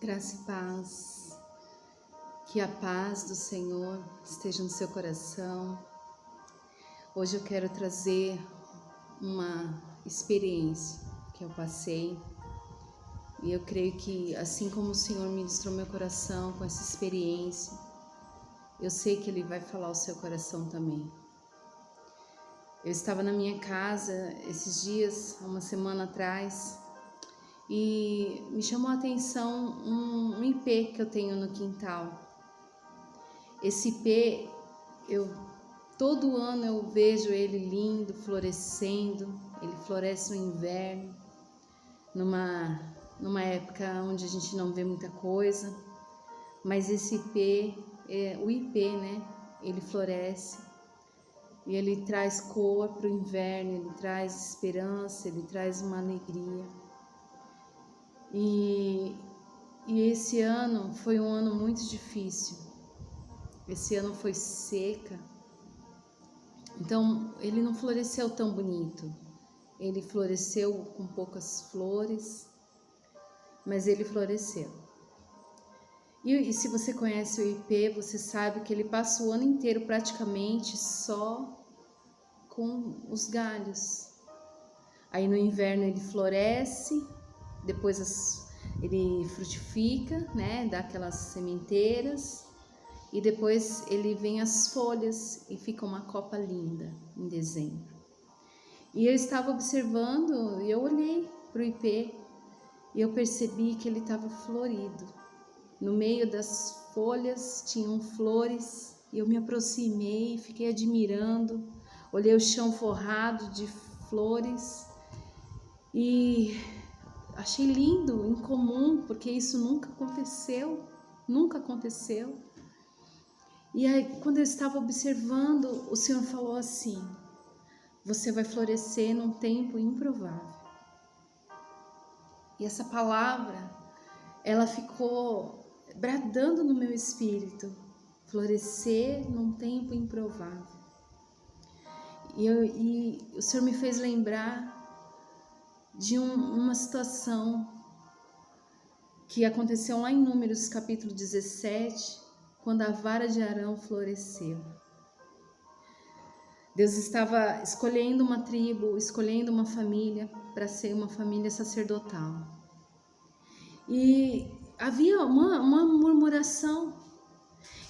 Graça e paz, que a paz do Senhor esteja no seu coração. Hoje eu quero trazer uma experiência que eu passei e eu creio que assim como o Senhor ministrou meu coração com essa experiência, eu sei que Ele vai falar ao seu coração também. Eu estava na minha casa esses dias, uma semana atrás, e me chamou a atenção um ipê que eu tenho no quintal. Esse ipê, todo ano eu vejo ele lindo, florescendo. Ele floresce no inverno, numa época onde a gente não vê muita coisa. Mas esse ipê, o ipê, né? Ele floresce e ele traz cor para o inverno, ele traz esperança, ele traz uma alegria. E esse ano foi um ano muito difícil. Esse ano foi seca. Então, ele não floresceu tão bonito. Ele floresceu com poucas flores, mas ele floresceu. E se você conhece o ipê, você sabe que ele passa o ano inteiro praticamente só com os galhos. Aí no inverno ele floresce, depois ele frutifica, né, dá aquelas sementeiras, e depois ele vem as folhas e fica uma copa linda em dezembro. E eu estava observando e eu olhei para o ipê e eu percebi que ele estava florido. No meio das folhas tinham flores e eu me aproximei, fiquei admirando, olhei o chão forrado de flores e achei lindo, incomum, porque isso nunca aconteceu. E aí, quando eu estava observando, o Senhor falou assim: você vai florescer num tempo improvável. E essa palavra, ela ficou bradando no meu espírito: florescer num tempo improvável. E o Senhor me fez lembrar de uma situação que aconteceu lá em Números capítulo 17, quando a vara de Arão floresceu. Deus estava escolhendo uma tribo, escolhendo uma família para ser uma família sacerdotal. E havia uma murmuração.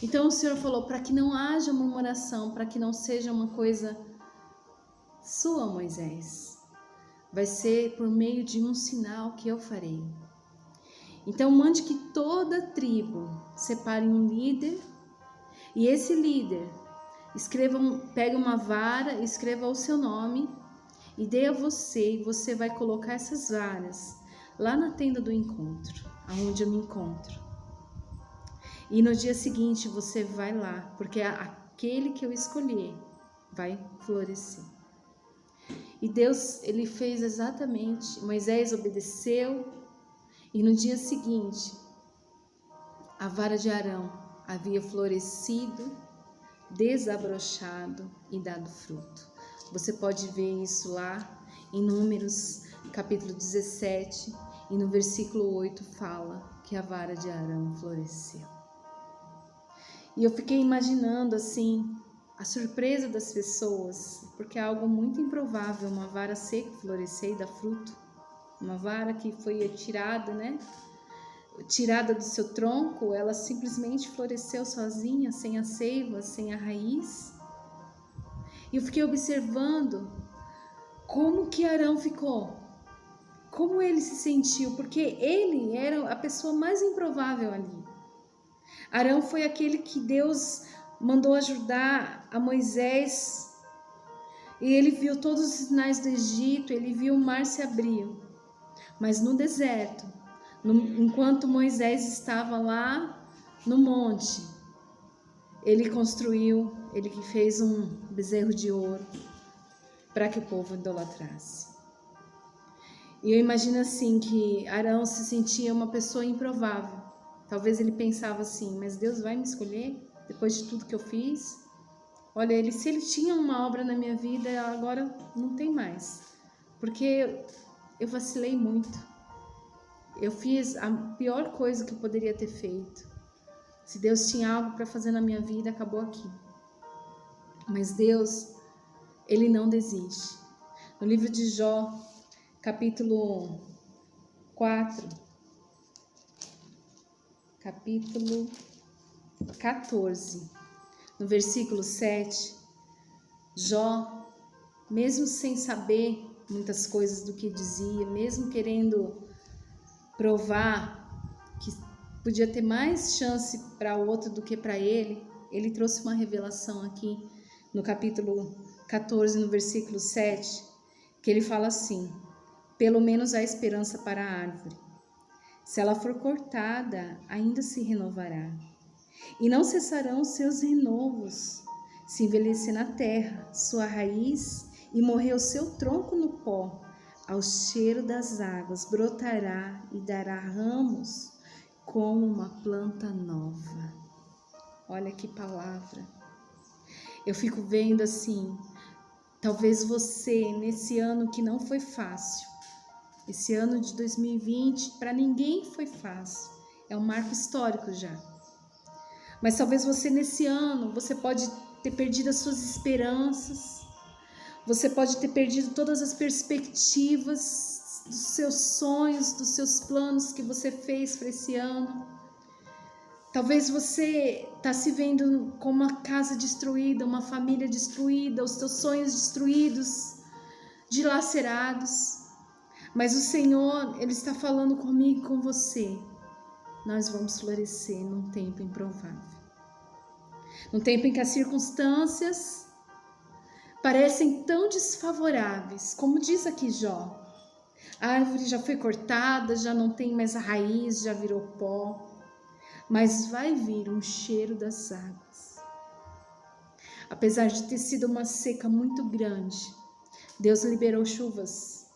Então o Senhor falou: para que não haja murmuração, para que não seja uma coisa sua, Moisés, vai ser por meio de um sinal que eu farei. Então mande que toda tribo separe um líder, e esse líder pegue uma vara, escreva o seu nome e dê a você, e você vai colocar essas varas lá na tenda do encontro, aonde eu me encontro. E no dia seguinte você vai lá, porque aquele que eu escolher vai florescer. E Deus, ele fez exatamente. Moisés obedeceu, e no dia seguinte a vara de Arão havia florescido, desabrochado e dado fruto. Você pode ver isso lá em Números capítulo 17, e no versículo 8 fala que a vara de Arão floresceu. E eu fiquei imaginando assim a surpresa das pessoas, porque é algo muito improvável uma vara seca florescer e dar fruto. Uma vara que foi tirada, né? Tirada do seu tronco, ela simplesmente floresceu sozinha, sem a seiva, sem a raiz. E eu fiquei observando como que Arão ficou, como ele se sentiu, porque ele era a pessoa mais improvável ali. Arão foi aquele que Deus mandou ajudar a Moisés, e ele viu todos os sinais do Egito, ele viu o mar se abrir. Mas no deserto, enquanto Moisés estava lá no monte, ele fez um bezerro de ouro para que o povo idolatrasse. E eu imagino assim que Arão se sentia uma pessoa improvável. Talvez ele pensava assim: mas Deus vai me escolher depois de tudo que eu fiz? Olha, se ele tinha uma obra na minha vida, agora não tem mais, porque eu vacilei muito. eu fiz a pior coisa que eu poderia ter feito. Se Deus tinha algo para fazer na minha vida, acabou aqui. Mas Deus, Ele não desiste. No livro de Jó, capítulo 4, capítulo 14, no versículo 7, Jó, mesmo sem saber muitas coisas do que dizia, mesmo querendo provar que podia ter mais chance para o outro do que para ele, ele trouxe uma revelação aqui no capítulo 14, no versículo 7, que ele fala assim: pelo menos há esperança para a árvore. Se ela for cortada, ainda se renovará. E não cessarão seus renovos. Se envelhecer na terra, sua raiz, e morrer o seu tronco no pó, ao cheiro das águas brotará e dará ramos como uma planta nova. Olha que palavra. Eu fico vendo assim, talvez você, nesse ano que não foi fácil, esse ano de 2020, para ninguém foi fácil, é um marco histórico já. Mas talvez você nesse ano, você pode ter perdido as suas esperanças, você pode ter perdido todas as perspectivas dos seus sonhos, dos seus planos que você fez para esse ano. Talvez você está se vendo como uma casa destruída, uma família destruída, os teus sonhos destruídos, dilacerados. Mas o Senhor, Ele está falando comigo e com você. Nós vamos florescer num tempo improvável. Num tempo em que as circunstâncias parecem tão desfavoráveis, como diz aqui Jó. A árvore já foi cortada, já não tem mais a raiz, já virou pó. Mas vai vir um cheiro das águas. Apesar de ter sido uma seca muito grande, Deus liberou chuvas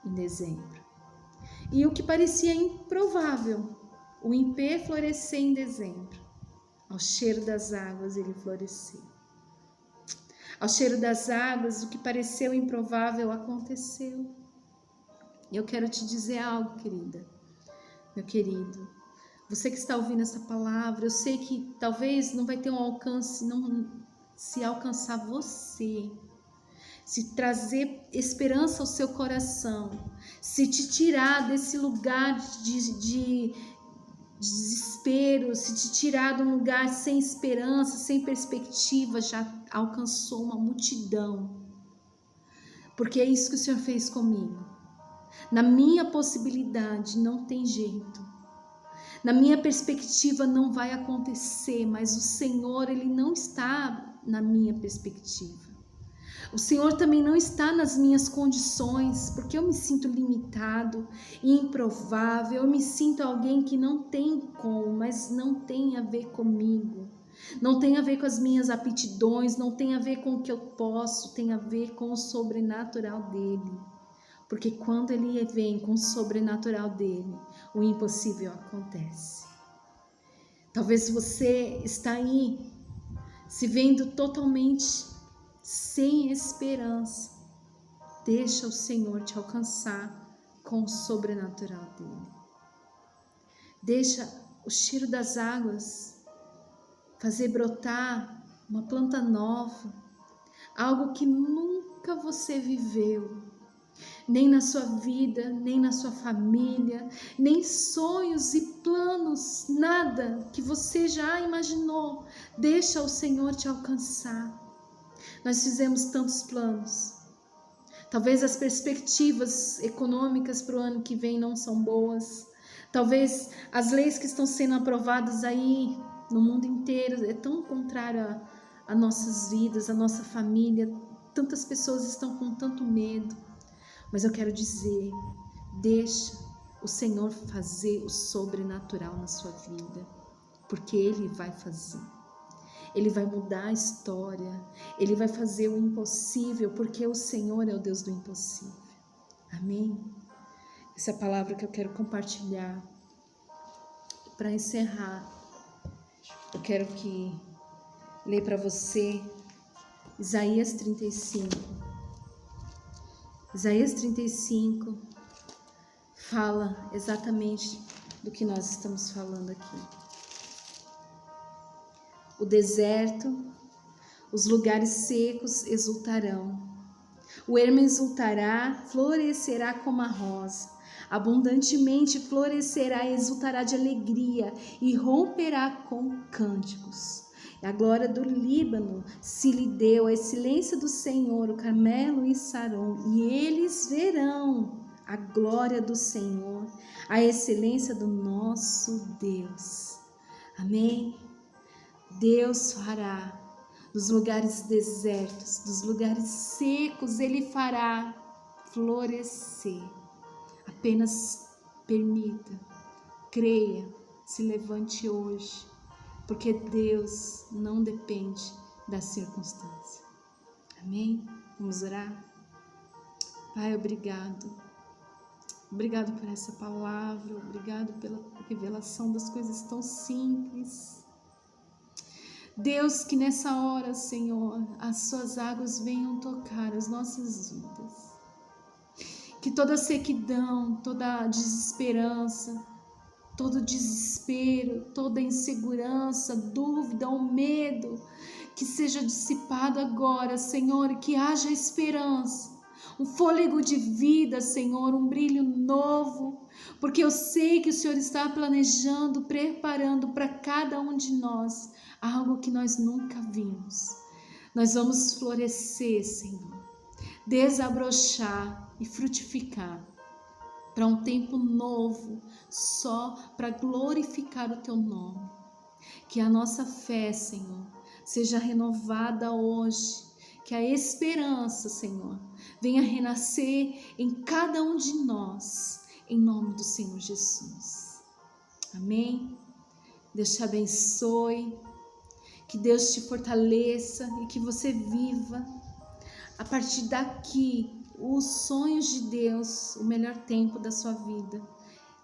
em dezembro. E o que parecia improvável, o impê florescer em dezembro, ao cheiro das águas ele floresceu. Ao cheiro das águas, o que pareceu improvável aconteceu. E eu quero te dizer algo, querida, meu querido. Você que está ouvindo essa palavra, eu sei que talvez não vai ter um alcance, não se alcançar você, se trazer esperança ao seu coração, se te tirar desse lugar de desespero, se te tirar de um lugar sem esperança, sem perspectiva, já alcançou uma multidão. Porque é isso que o Senhor fez comigo. Na minha possibilidade não tem jeito. Na minha perspectiva não vai acontecer, mas o Senhor, Ele não está na minha perspectiva. O Senhor também não está nas minhas condições, porque eu me sinto limitado, improvável, eu me sinto alguém que não tem como, mas não tem a ver comigo. Não tem a ver com as minhas aptidões, não tem a ver com o que eu posso, tem a ver com o sobrenatural dEle. Porque quando Ele vem com o sobrenatural dEle, o impossível acontece. Talvez você está aí, se vendo totalmente sem esperança. Deixa o Senhor te alcançar com o sobrenatural dEle. Deixa o cheiro das águas fazer brotar uma planta nova, algo que nunca você viveu. Nem na sua vida, nem na sua família, nem sonhos e planos, nada que você já imaginou. Deixa o Senhor te alcançar. Nós fizemos tantos planos. Talvez as perspectivas econômicas para o ano que vem não são boas. Talvez as leis que estão sendo aprovadas aí no mundo inteiro é tão contrário a nossas vidas, a nossa família. Tantas pessoas estão com tanto medo. Mas eu quero dizer, deixa o Senhor fazer o sobrenatural na sua vida, porque Ele vai fazer. Ele vai mudar a história, Ele vai fazer o impossível, porque o Senhor é o Deus do impossível. Amém? Essa é a palavra que eu quero compartilhar. Para encerrar, eu quero ler para você Isaías 35. Isaías 35 fala exatamente do que nós estamos falando aqui. O deserto, os lugares secos exultarão. O ermo exultará, florescerá como a rosa. Abundantemente florescerá e exultará de alegria e romperá com cânticos. A glória do Líbano se lhe deu, a excelência do Senhor, o Carmelo e Saron, e eles verão a glória do Senhor, a excelência do nosso Deus. Amém? Deus fará dos lugares desertos, dos lugares secos, Ele fará florescer. Apenas permita, creia, se levante hoje, porque Deus não depende da circunstância. Amém? Vamos orar? Pai, obrigado. Obrigado por essa palavra, obrigado pela revelação das coisas tão simples. Deus, que nessa hora, Senhor, as suas águas venham tocar as nossas vidas. Que toda sequidão, toda desesperança, todo desespero, toda insegurança, dúvida ou medo, que seja dissipado agora, Senhor, e que haja esperança, um fôlego de vida, Senhor, um brilho novo, porque eu sei que o Senhor está planejando, preparando para cada um de nós algo que nós nunca vimos. Nós vamos florescer, Senhor, desabrochar e frutificar para um tempo novo, só para glorificar o Teu nome. Que a nossa fé, Senhor, seja renovada hoje, que a esperança, Senhor, venha renascer em cada um de nós, em nome do Senhor Jesus. Amém? Deus te abençoe, que Deus te fortaleça e que você viva a partir daqui os sonhos de Deus, o melhor tempo da sua vida,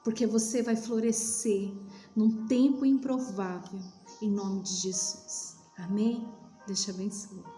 porque você vai florescer num tempo improvável, em nome de Jesus. Amém? Deus te abençoe.